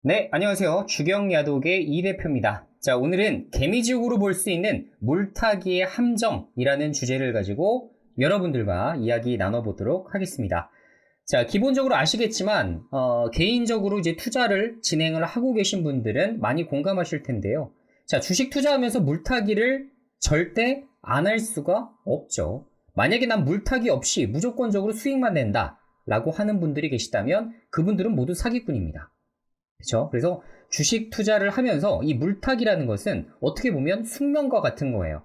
네, 안녕하세요. 주경야독의 이 대표입니다. 자, 오늘은 개미지옥으로 볼 수 있는 물타기의 함정이라는 주제를 가지고 여러분들과 이야기 나눠보도록 하겠습니다. 자, 기본적으로 아시겠지만 개인적으로 이제 투자를 진행을 하고 계신 분들은 많이 공감하실 텐데요. 자, 주식 투자하면서 물타기를 절대 안 할 수가 없죠. 만약에 난 물타기 없이 무조건적으로 수익만 낸다 라고 하는 분들이 계시다면 그분들은 모두 사기꾼입니다. 그렇죠? 그래서 주식 투자를 하면서 이 물타기라는 것은 어떻게 보면 숙명과 같은 거예요.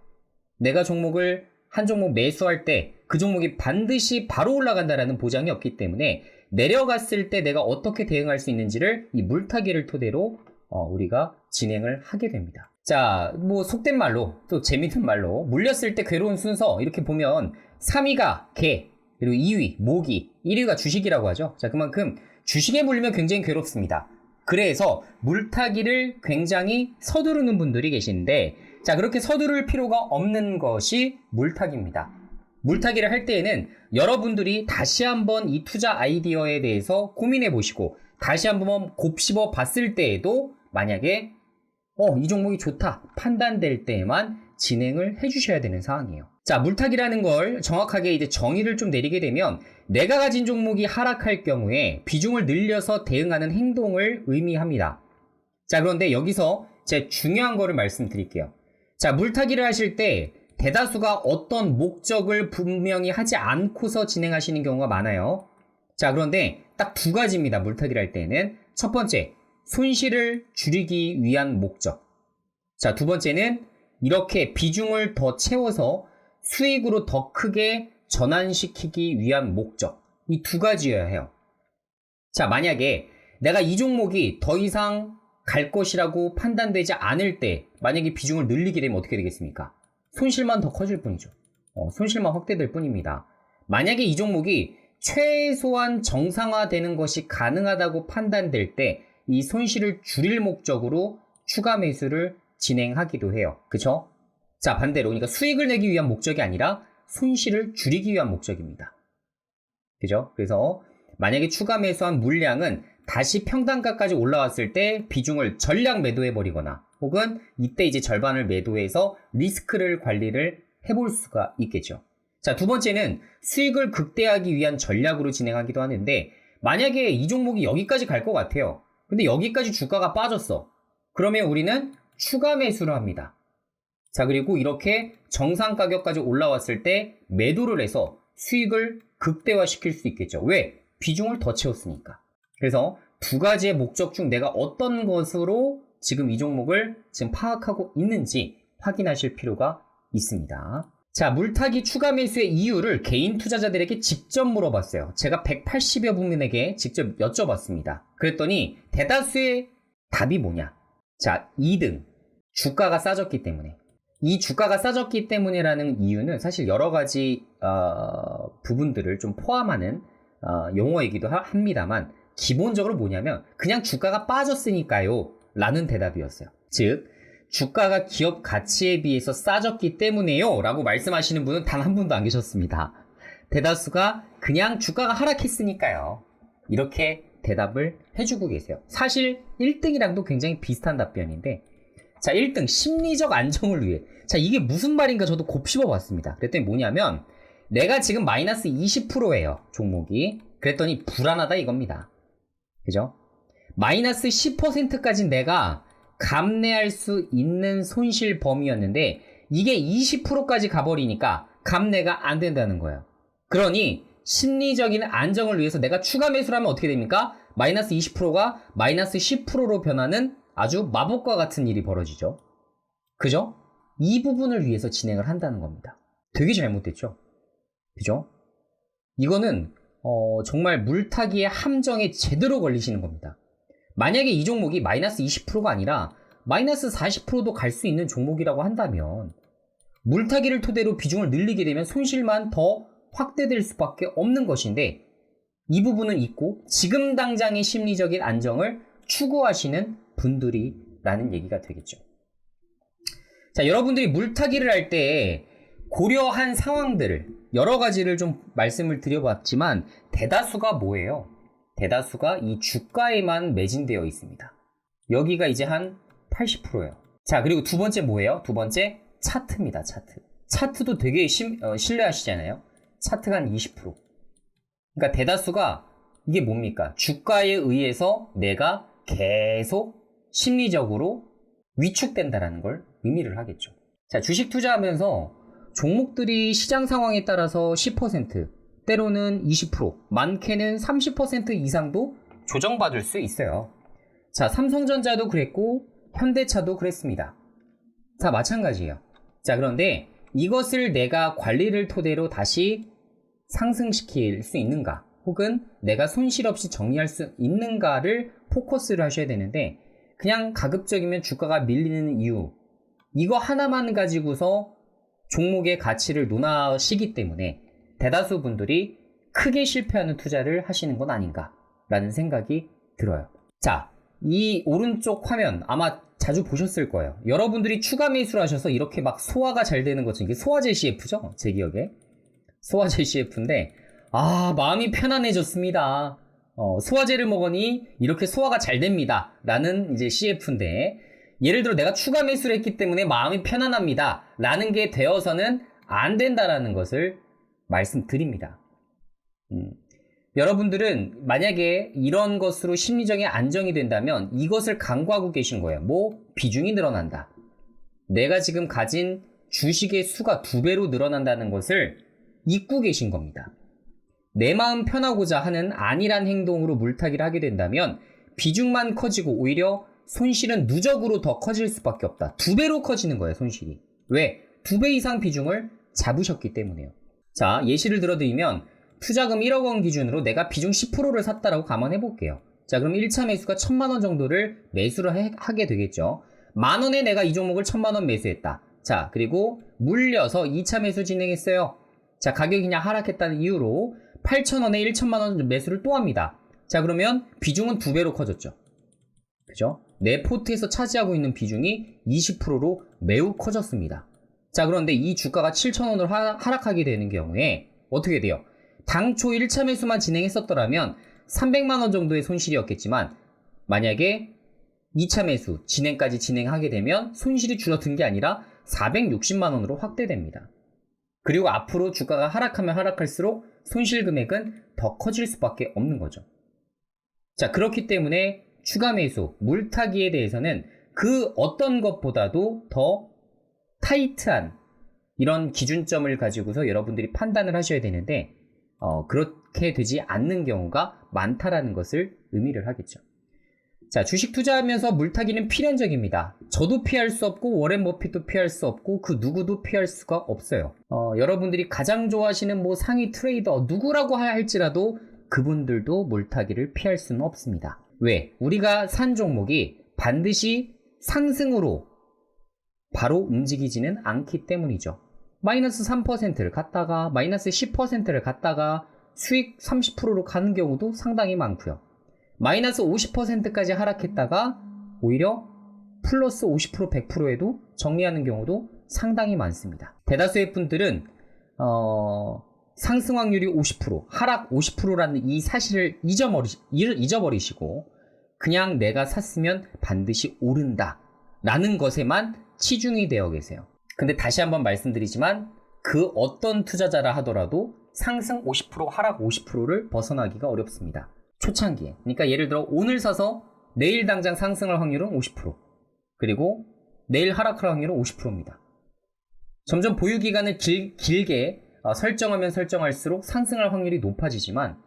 내가 종목을 한 종목 매수할 때 그 종목이 반드시 바로 올라간다라는 보장이 없기 때문에 내려갔을 때 내가 어떻게 대응할 수 있는지를 이 물타기를 토대로 우리가 진행을 하게 됩니다. 자, 뭐 속된 말로 또 재밌는 말로 물렸을 때 괴로운 순서 이렇게 보면 3위가 개, 그리고 2위 모기, 1위가 주식이라고 하죠. 자, 그만큼 주식에 물리면 굉장히 괴롭습니다. 그래서 물타기를 굉장히 서두르는 분들이 계신데, 자, 그렇게 서두를 필요가 없는 것이 물타기입니다. 물타기를 할 때에는 여러분들이 다시 한번 이 투자 아이디어에 대해서 고민해 보시고 다시 한번 곱씹어 봤을 때에도 만약에 이 종목이 좋다 판단될 때에만 진행을 해 주셔야 되는 상황이에요. 자, 물타기라는 걸 정확하게 이제 정의를 좀 내리게 되면 내가 가진 종목이 하락할 경우에 비중을 늘려서 대응하는 행동을 의미합니다. 자, 그런데 여기서 제 중요한 거를 말씀드릴게요. 자, 물타기를 하실 때 대다수가 어떤 목적을 분명히 하지 않고서 진행하시는 경우가 많아요. 자, 그런데 딱 두 가지입니다. 물타기를 할 때는. 첫 번째, 손실을 줄이기 위한 목적. 자, 두 번째는 이렇게 비중을 더 채워서 수익으로 더 크게 전환시키기 위한 목적. 이 두 가지여야 해요. 자, 만약에 내가 이 종목이 더 이상 갈 것이라고 판단되지 않을 때 만약에 비중을 늘리게 되면 어떻게 되겠습니까? 손실만 더 커질 뿐이죠. 손실만 확대될 뿐입니다. 만약에 이 종목이 최소한 정상화되는 것이 가능하다고 판단될 때 이 손실을 줄일 목적으로 추가 매수를 진행하기도 해요. 그쵸? 자, 반대로 그러니까 수익을 내기 위한 목적이 아니라 손실을 줄이기 위한 목적입니다. 그죠? 그래서 만약에 추가 매수한 물량은 다시 평단가까지 올라왔을 때 비중을 전량 매도해 버리거나 혹은 이때 이제 절반을 매도해서 리스크를 관리를 해볼 수가 있겠죠. 자, 두 번째는 수익을 극대화하기 위한 전략으로 진행하기도 하는데 만약에 이 종목이 여기까지 갈 것 같아요. 근데 여기까지 주가가 빠졌어. 그러면 우리는 추가 매수를 합니다. 자, 그리고 이렇게 정상 가격까지 올라왔을 때 매도를 해서 수익을 극대화시킬 수 있겠죠. 왜? 비중을 더 채웠으니까. 그래서 두 가지의 목적 중 내가 어떤 것으로 지금 이 종목을 지금 파악하고 있는지 확인하실 필요가 있습니다. 자, 물타기 추가 매수의 이유를 개인 투자자들에게 직접 물어봤어요. 제가 180여 분에게 직접 여쭤봤습니다. 그랬더니 대다수의 답이 뭐냐? 자, 2등. 주가가 싸졌기 때문에. 이 주가가 싸졌기 때문이라는 이유는 사실 여러 가지 부분들을 좀 포함하는 용어이기도 합니다만 기본적으로 뭐냐면 그냥 주가가 빠졌으니까요 라는 대답이었어요. 즉 주가가 기업 가치에 비해서 싸졌기 때문에요 라고 말씀하시는 분은 단 한 분도 안 계셨습니다. 대다수가 그냥 주가가 하락했으니까요 이렇게 대답을 해주고 계세요. 사실 1등이랑도 굉장히 비슷한 답변인데, 자, 1등 심리적 안정을 위해. 자, 이게 무슨 말인가 저도 곱씹어 봤습니다. 그랬더니 뭐냐면 내가 지금 마이너스 20%예요 종목이. 그랬더니 불안하다 이겁니다. 그죠? 마이너스 10%까지 내가 감내할 수 있는 손실 범위였는데 이게 20%까지 가버리니까 감내가 안 된다는 거예요. 그러니 심리적인 안정을 위해서 내가 추가 매수를 하면 어떻게 됩니까? 마이너스 20%가 마이너스 10%로 변하는 아주 마법과 같은 일이 벌어지죠. 그죠? 이 부분을 위해서 진행을 한다는 겁니다. 되게 잘못됐죠? 그죠? 이거는 정말 물타기의 함정에 제대로 걸리시는 겁니다. 만약에 이 종목이 마이너스 20%가 아니라 마이너스 40%도 갈 수 있는 종목이라고 한다면 물타기를 토대로 비중을 늘리게 되면 손실만 더 확대될 수밖에 없는 것인데 이 부분은 있고 지금 당장의 심리적인 안정을 추구하시는 분들이라는 얘기가 되겠죠. 자, 여러분들이 물타기를 할 때 고려한 상황들을 여러 가지를 좀 말씀을 드려봤지만 대다수가 뭐예요? 대다수가 이 주가에만 매진되어 있습니다. 여기가 이제 한 80%예요. 자, 그리고 두 번째 뭐예요? 두 번째 차트입니다. 차트. 차트도 되게 신뢰하시잖아요. 차트가 한 20%. 그러니까 대다수가 이게 뭡니까? 주가에 의해서 내가 계속 심리적으로 위축된다라는 걸 의미를 하겠죠. 자, 주식 투자하면서 종목들이 시장 상황에 따라서 10%, 때로는 20%, 많게는 30% 이상도 조정받을 수 있어요. 자, 삼성전자도 그랬고 현대차도 그랬습니다. 자, 마찬가지예요. 자, 그런데 이것을 내가 관리를 토대로 다시 상승시킬 수 있는가, 혹은 내가 손실 없이 정리할 수 있는가를 포커스를 하셔야 되는데, 그냥 가급적이면 주가가 밀리는 이유, 이거 하나만 가지고서 종목의 가치를 논하시기 때문에 대다수 분들이 크게 실패하는 투자를 하시는 건 아닌가라는 생각이 들어요. 자, 이 오른쪽 화면 아마 자주 보셨을 거예요. 여러분들이 추가 매수를 하셔서 이렇게 막 소화가 잘 되는 것처럼, 이게 소화제 CF죠? 제 기억에. 소화제 CF인데, 마음이 편안해졌습니다. 소화제를 먹으니 이렇게 소화가 잘 됩니다. 라는 이제 CF인데, 예를 들어 내가 추가 매수를 했기 때문에 마음이 편안합니다. 라는 게 되어서는 안 된다라는 것을 말씀드립니다. 여러분들은 만약에 이런 것으로 심리적인 안정이 된다면 이것을 간과하고 계신 거예요. 비중이 늘어난다. 내가 지금 가진 주식의 수가 2배로 늘어난다는 것을 잊고 계신 겁니다. 내 마음 편하고자 하는 안일한 행동으로 물타기를 하게 된다면 비중만 커지고 오히려 손실은 누적으로 더 커질 수밖에 없다. 2배로 커지는 거예요, 손실이. 왜? 2배 이상 비중을 잡으셨기 때문에요. 자, 예시를 들어드리면 투자금 1억 원 기준으로 내가 비중 10%를 샀다라고 감안해 볼게요. 자, 그럼 1차 매수가 1000만 원 정도를 매수를 하게 되겠죠. 만 원에 내가 이 종목을 1000만 원 매수했다. 자, 그리고 물려서 2차 매수 진행했어요. 자, 가격이 그냥 하락했다는 이유로 8,000원에 1,000만 원 매수를 또 합니다. 자, 그러면 비중은 2배로 커졌죠. 그죠? 내 포트에서 차지하고 있는 비중이 20%로 매우 커졌습니다. 자, 그런데 이 주가가 7,000원으로 하락하게 되는 경우에 어떻게 돼요? 당초 1차 매수만 진행했었더라면 300만 원 정도의 손실이었겠지만, 만약에 2차 매수 진행까지 진행하게 되면 손실이 줄어든 게 아니라 460만 원으로 확대됩니다. 그리고 앞으로 주가가 하락하면 하락할수록 손실 금액은 더 커질 수밖에 없는 거죠. 자, 그렇기 때문에 추가 매수, 물타기에 대해서는 그 어떤 것보다도 더 타이트한 이런 기준점을 가지고서 여러분들이 판단을 하셔야 되는데, 그렇게 되지 않는 경우가 많다라는 것을 의미를 하겠죠. 자, 주식 투자하면서 물타기는 필연적입니다. 저도 피할 수 없고 워렌 버핏도 피할 수 없고 그 누구도 피할 수가 없어요. 여러분들이 가장 좋아하시는 상위 트레이더 누구라고 할지라도 그분들도 물타기를 피할 수는 없습니다. 왜? 우리가 산 종목이 반드시 상승으로 바로 움직이지는 않기 때문이죠. 마이너스 3%를 갔다가 마이너스 10%를 갔다가 수익 30%로 가는 경우도 상당히 많고요. 마이너스 50%까지 하락했다가 오히려 플러스 50%, 100%에도 정리하는 경우도 상당히 많습니다. 대다수의 분들은 상승 확률이 50%, 하락 50%라는 이 사실을 잊어버리시고 그냥 내가 샀으면 반드시 오른다 라는 것에만 치중이 되어 계세요. 근데 다시 한번 말씀드리지만 그 어떤 투자자라 하더라도 상승 50%, 하락 50%를 벗어나기가 어렵습니다. 초창기에. 그러니까 예를 들어 오늘 사서 내일 당장 상승할 확률은 50%, 그리고 내일 하락할 확률은 50%입니다. 점점 보유기간을 길게 설정하면 설정할수록 상승할 확률이 높아지지만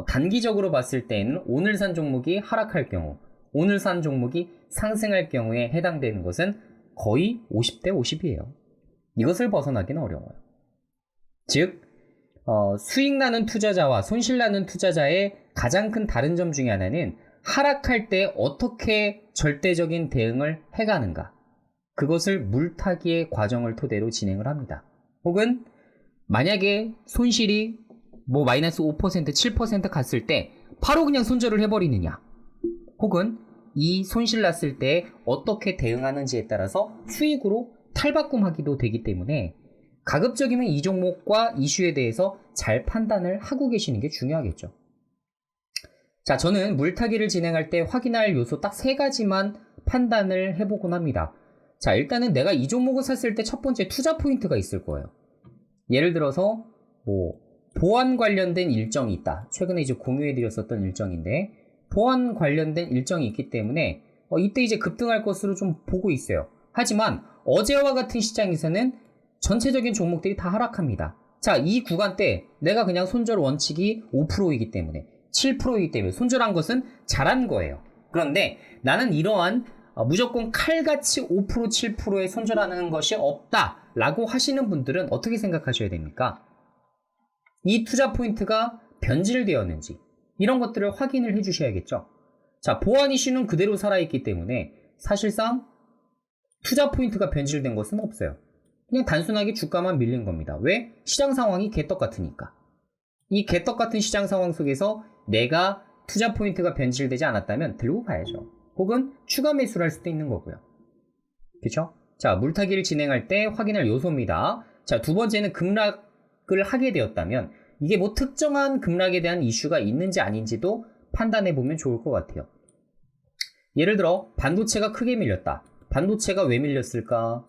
단기적으로 봤을 때는 오늘 산 종목이 하락할 경우, 오늘 산 종목이 상승할 경우에 해당되는 것은 거의 50대 50이에요. 이것을 벗어나기는 어려워요. 즉 수익 나는 투자자와 손실 나는 투자자의 가장 큰 다른 점 중에 하나는 하락할 때 어떻게 절대적인 대응을 해가는가, 그것을 물타기의 과정을 토대로 진행을 합니다. 혹은 만약에 손실이 마이너스 5%, 7% 갔을 때 바로 그냥 손절을 해버리느냐, 혹은 이 손실 났을 때 어떻게 대응하는지에 따라서 수익으로 탈바꿈하기도 되기 때문에 가급적이면 이 종목과 이슈에 대해서 잘 판단을 하고 계시는 게 중요하겠죠. 자, 저는 물타기를 진행할 때 확인할 요소 딱 3가지만 판단을 해보곤 합니다. 자, 일단은 내가 이 종목을 샀을 때 첫 번째 투자 포인트가 있을 거예요. 예를 들어서 보안 관련된 일정이 있다. 최근에 이제 공유해드렸었던 일정인데 보안 관련된 일정이 있기 때문에 이때 이제 급등할 것으로 좀 보고 있어요. 하지만 어제와 같은 시장에서는 전체적인 종목들이 다 하락합니다. 자, 이 구간 때 내가 그냥 손절 원칙이 5%이기 때문에 7%이기 때문에 손절한 것은 잘한 거예요. 그런데 나는 이러한 무조건 칼같이 5% 7%에 손절하는 것이 없다라고 하시는 분들은 어떻게 생각하셔야 됩니까? 이 투자 포인트가 변질되었는지 이런 것들을 확인을 해 주셔야겠죠. 자, 보안 이슈는 그대로 살아있기 때문에 사실상 투자 포인트가 변질된 것은 없어요. 그냥 단순하게 주가만 밀린 겁니다. 왜? 시장 상황이 개떡 같으니까. 이 개떡 같은 시장 상황 속에서 내가 투자 포인트가 변질되지 않았다면 들고 가야죠. 혹은 추가 매수를 할 수도 있는 거고요. 그렇죠? 자, 물타기를 진행할 때 확인할 요소입니다. 자, 두 번째는 급락을 하게 되었다면 이게 뭐 특정한 급락에 대한 이슈가 있는지 아닌지도 판단해 보면 좋을 것 같아요. 예를 들어 반도체가 크게 밀렸다. 반도체가 왜 밀렸을까?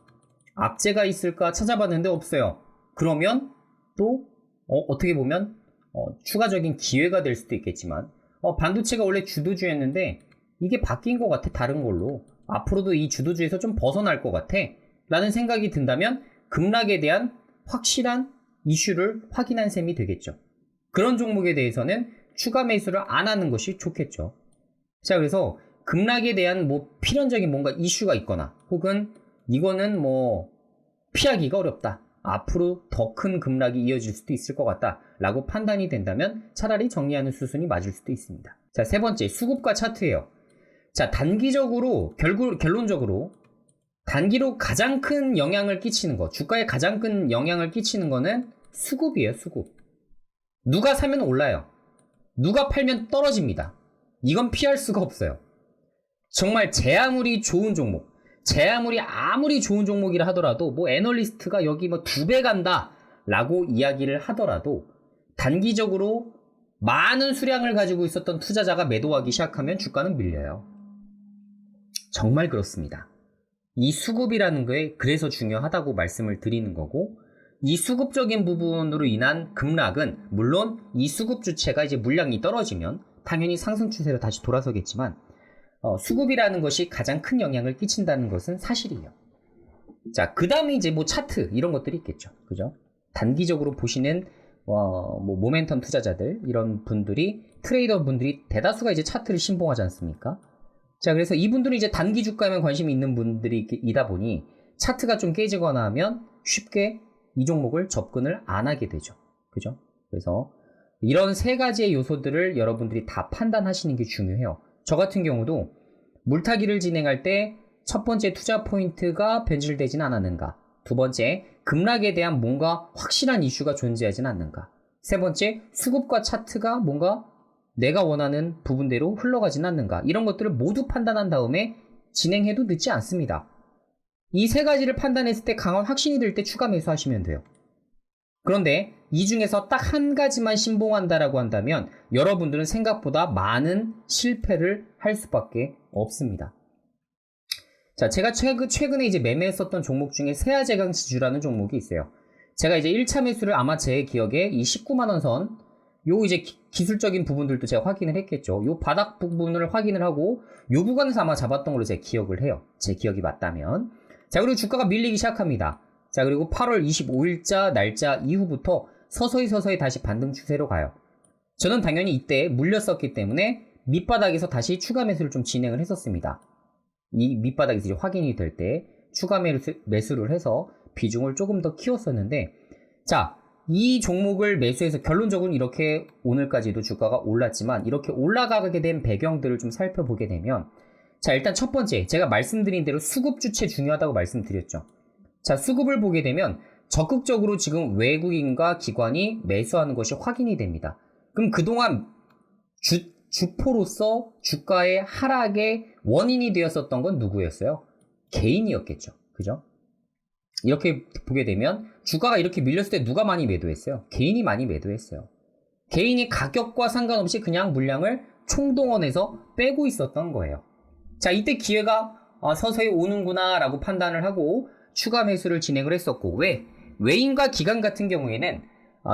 악재가 있을까 찾아봤는데 없어요. 그러면 또 어떻게 보면 추가적인 기회가 될 수도 있겠지만 반도체가 원래 주도주였는데 이게 바뀐 것 같아. 다른 걸로. 앞으로도 이 주도주에서 좀 벗어날 것 같아 라는 생각이 든다면 급락에 대한 확실한 이슈를 확인한 셈이 되겠죠. 그런 종목에 대해서는 추가 매수를 안 하는 것이 좋겠죠. 자, 그래서 급락에 대한 필연적인 뭔가 이슈가 있거나 혹은 이거는 피하기가 어렵다. 앞으로 더 큰 급락이 이어질 수도 있을 것 같다 라고 판단이 된다면 차라리 정리하는 수순이 맞을 수도 있습니다. 자, 세 번째, 수급과 차트예요. 자, 결론적으로 단기로 가장 큰 영향을 끼치는 거, 주가에 가장 큰 영향을 끼치는 거는 수급이에요. 수급. 누가 사면 올라요. 누가 팔면 떨어집니다. 이건 피할 수가 없어요. 정말 제 아무리 좋은 종목, 아무리 좋은 종목이라 하더라도 애널리스트가 여기 2배 간다 라고 이야기를 하더라도 단기적으로 많은 수량을 가지고 있었던 투자자가 매도하기 시작하면 주가는 밀려요. 정말 그렇습니다. 이 수급이라는 게 그래서 중요하다고 말씀을 드리는 거고, 이 수급적인 부분으로 인한 급락은 물론 이 수급 주체가 이제 물량이 떨어지면 당연히 상승 추세로 다시 돌아서겠지만 수급이라는 것이 가장 큰 영향을 끼친다는 것은 사실이에요. 자, 그 다음에 이제 차트 이런 것들이 있겠죠. 그죠? 단기적으로 보시는 모멘텀 투자자들 이런 분들이 트레이더 분들이 대다수가 이제 차트를 신봉하지 않습니까? 자, 그래서 이분들은 이제 단기 주가에만 관심이 있는 분들이다 보니 차트가 좀 깨지거나 하면 쉽게 이 종목을 접근을 안 하게 되죠. 그죠? 그래서 이런 3가지의 요소들을 여러분들이 다 판단하시는 게 중요해요. 저 같은 경우도 물타기를 진행할 때 첫 번째 투자 포인트가 변질되진 않았는가, 두 번째 급락에 대한 뭔가 확실한 이슈가 존재하진 않는가, 세 번째 수급과 차트가 뭔가 내가 원하는 부분대로 흘러가진 않는가, 이런 것들을 모두 판단한 다음에 진행해도 늦지 않습니다. 이 3가지를 판단했을 때 강한 확신이 들 때 추가 매수하시면 돼요. 그런데 이 중에서 딱 한 가지만 신봉한다라고 한다면 여러분들은 생각보다 많은 실패를 할 수밖에 없습니다. 자, 제가 최근에 이제 매매했었던 종목 중에 세아제강 지주라는 종목이 있어요. 제가 이제 1차 매수를 아마 제 기억에 이 19만원 선, 요 이제 기술적인 부분들도 제가 확인을 했겠죠. 요 바닥 부분을 확인을 하고 요 구간에서 아마 잡았던 걸로 제가 기억을 해요. 제 기억이 맞다면. 자, 그리고 주가가 밀리기 시작합니다. 자, 그리고 8월 25일자 날짜 이후부터 서서히 다시 반등 추세로 가요. 저는 당연히 이때 물렸었기 때문에 밑바닥에서 다시 추가 매수를 좀 진행을 했었습니다. 이 밑바닥에서 이제 확인이 될 때 추가 매수를 해서 비중을 조금 더 키웠었는데, 자, 이 종목을 매수해서 결론적으로 이렇게 오늘까지도 주가가 올랐지만 이렇게 올라가게 된 배경들을 좀 살펴보게 되면, 자, 일단 첫 번째 제가 말씀드린 대로 수급 주체 중요하다고 말씀드렸죠. 자, 수급을 보게 되면 적극적으로 지금 외국인과 기관이 매수하는 것이 확인이 됩니다. 그럼 그동안 주포로서 주가의 하락의 원인이 되었었던 건 누구였어요? 개인이었겠죠. 그죠? 이렇게 보게 되면 주가가 이렇게 밀렸을 때 누가 많이 매도했어요? 개인이 많이 매도했어요. 개인이 가격과 상관없이 그냥 물량을 총동원해서 빼고 있었던 거예요. 자, 이때 기회가 서서히 오는구나 라고 판단을 하고 추가 매수를 진행을 했었고, 외인과 기관 같은 경우에는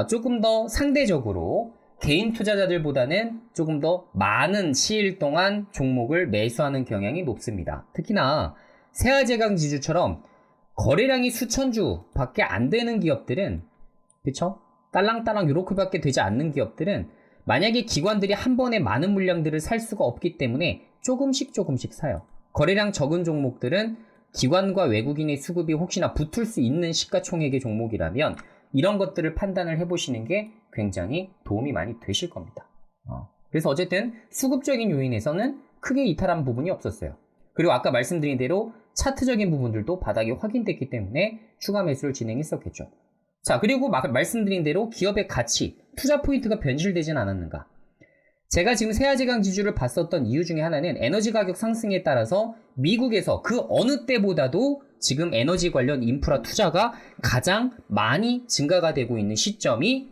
조금 더 상대적으로 개인 투자자들보다는 조금 더 많은 시일 동안 종목을 매수하는 경향이 높습니다. 특히나 세아제강 지주처럼 거래량이 수천 주 밖에 안 되는 기업들은, 그쵸? 딸랑딸랑 요렇게밖에 되지 않는 기업들은 만약에 기관들이 한 번에 많은 물량들을 살 수가 없기 때문에 조금씩 사요. 거래량 적은 종목들은 기관과 외국인의 수급이 혹시나 붙을 수 있는 시가총액의 종목이라면 이런 것들을 판단을 해보시는 게 굉장히 도움이 많이 되실 겁니다. 그래서 어쨌든 수급적인 요인에서는 크게 이탈한 부분이 없었어요. 그리고 아까 말씀드린 대로 차트적인 부분들도 바닥이 확인됐기 때문에 추가 매수를 진행했었겠죠. 자, 그리고 말씀드린 대로 기업의 가치, 투자 포인트가 변질되진 않았는가. 제가 지금 세아제강 지주를 봤었던 이유 중에 하나는 에너지 가격 상승에 따라서 미국에서 그 어느 때보다도 지금 에너지 관련 인프라 투자가 가장 많이 증가가 되고 있는 시점이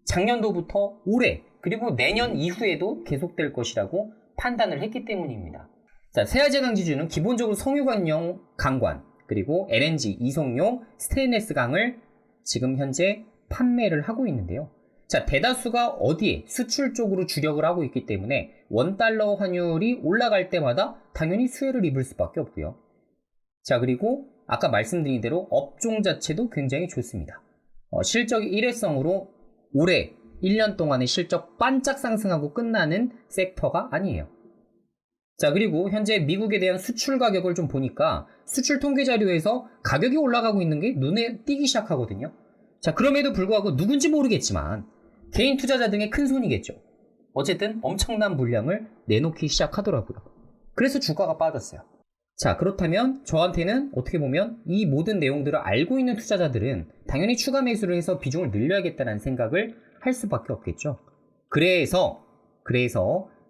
작년도부터 올해 그리고 내년 이후에도 계속될 것이라고 판단을 했기 때문입니다. 자, 세아제강 지주는 기본적으로 성유관용 강관 그리고 LNG 이송용 스테인레스 강을 지금 현재 판매를 하고 있는데요. 자, 대다수가 어디에? 수출 쪽으로 주력을 하고 있기 때문에 원달러 환율이 올라갈 때마다 당연히 수혜를 입을 수밖에 없고요. 자, 그리고 아까 말씀드린 대로 업종 자체도 굉장히 좋습니다. 실적이 일회성으로 올해 1년 동안의 실적 반짝 상승하고 끝나는 섹터가 아니에요. 자, 그리고 현재 미국에 대한 수출 가격을 좀 보니까 수출 통계 자료에서 가격이 올라가고 있는 게 눈에 띄기 시작하거든요. 자, 그럼에도 불구하고 누군지 모르겠지만 개인 투자자 등의 큰 손이겠죠. 어쨌든 엄청난 물량을 내놓기 시작하더라고요. 그래서 주가가 빠졌어요. 자, 그렇다면 저한테는 어떻게 보면 이 모든 내용들을 알고 있는 투자자들은 당연히 추가 매수를 해서 비중을 늘려야겠다는 생각을 할 수밖에 없겠죠. 그래서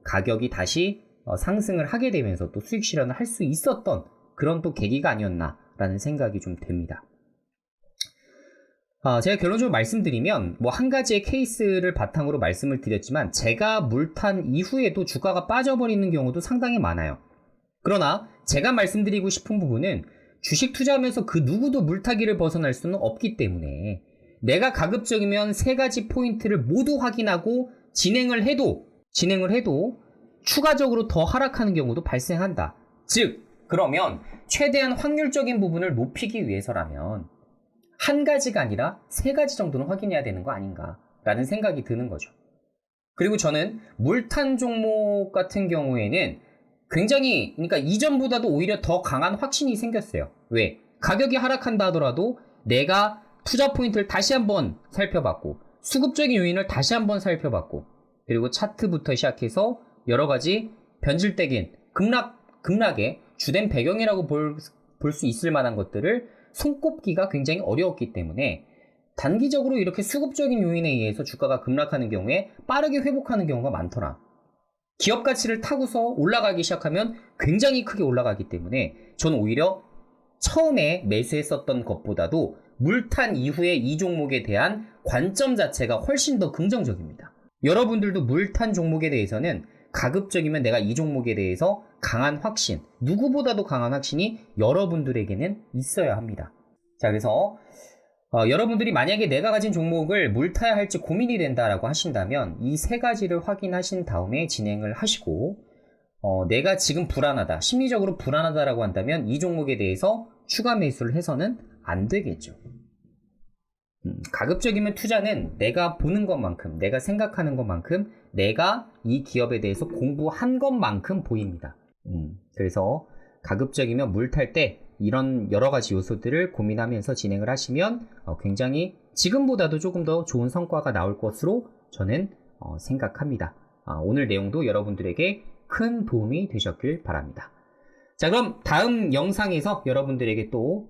가격이 다시 상승을 하게 되면서 또 수익 실현을 할 수 있었던 그런 또 계기가 아니었나라는 생각이 좀 됩니다. 제가 결론적으로 말씀드리면 뭐 한 가지의 케이스를 바탕으로 말씀을 드렸지만 제가 물탄 이후에도 주가가 빠져버리는 경우도 상당히 많아요. 그러나 제가 말씀드리고 싶은 부분은 주식 투자하면서 그 누구도 물타기를 벗어날 수는 없기 때문에 내가 가급적이면 세 가지 포인트를 모두 확인하고 진행을 해도 추가적으로 더 하락하는 경우도 발생한다. 즉, 그러면 최대한 확률적인 부분을 높이기 위해서라면 한 가지가 아니라 세 가지 정도는 확인해야 되는 거 아닌가라는 생각이 드는 거죠. 그리고 저는 물탄 종목 같은 경우에는 굉장히, 그러니까 이전보다도 오히려 더 강한 확신이 생겼어요. 왜? 가격이 하락한다 하더라도 내가 투자 포인트를 다시 한번 살펴봤고 수급적인 요인을 다시 한번 살펴봤고 그리고 차트부터 시작해서 여러 가지 변질되긴 급락의 주된 배경이라고 볼 수 있을 만한 것들을 손꼽기가 굉장히 어려웠기 때문에 단기적으로 이렇게 수급적인 요인에 의해서 주가가 급락하는 경우에 빠르게 회복하는 경우가 많더라. 기업 가치를 타고서 올라가기 시작하면 굉장히 크게 올라가기 때문에 저는 오히려 처음에 매수했었던 것보다도 물탄 이후에 이 종목에 대한 관점 자체가 훨씬 더 긍정적입니다. 여러분들도 물탄 종목에 대해서는 가급적이면 내가 이 종목에 대해서 강한 확신, 누구보다도 강한 확신이 여러분들에게는 있어야 합니다. 자, 그래서 여러분들이 만약에 내가 가진 종목을 물타야 할지 고민이 된다라고 하신다면 이 세 가지를 확인하신 다음에 진행을 하시고 내가 지금 불안하다, 심리적으로 불안하다라고 한다면 이 종목에 대해서 추가 매수를 해서는 안 되겠죠. 가급적이면 투자는 내가 보는 것만큼, 내가 생각하는 것만큼, 내가 이 기업에 대해서 공부한 것만큼 보입니다. 그래서 가급적이면 물탈 때 이런 여러 가지 요소들을 고민하면서 진행을 하시면 굉장히 지금보다도 조금 더 좋은 성과가 나올 것으로 저는 생각합니다. 오늘 내용도 여러분들에게 큰 도움이 되셨길 바랍니다. 자, 그럼 다음 영상에서 여러분들에게 또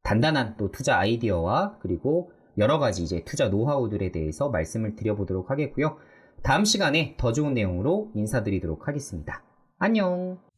단단한 또 투자 아이디어와 그리고 여러 가지 이제 투자 노하우들에 대해서 말씀을 드려보도록 하겠고요. 다음 시간에 더 좋은 내용으로 인사드리도록 하겠습니다. 안녕!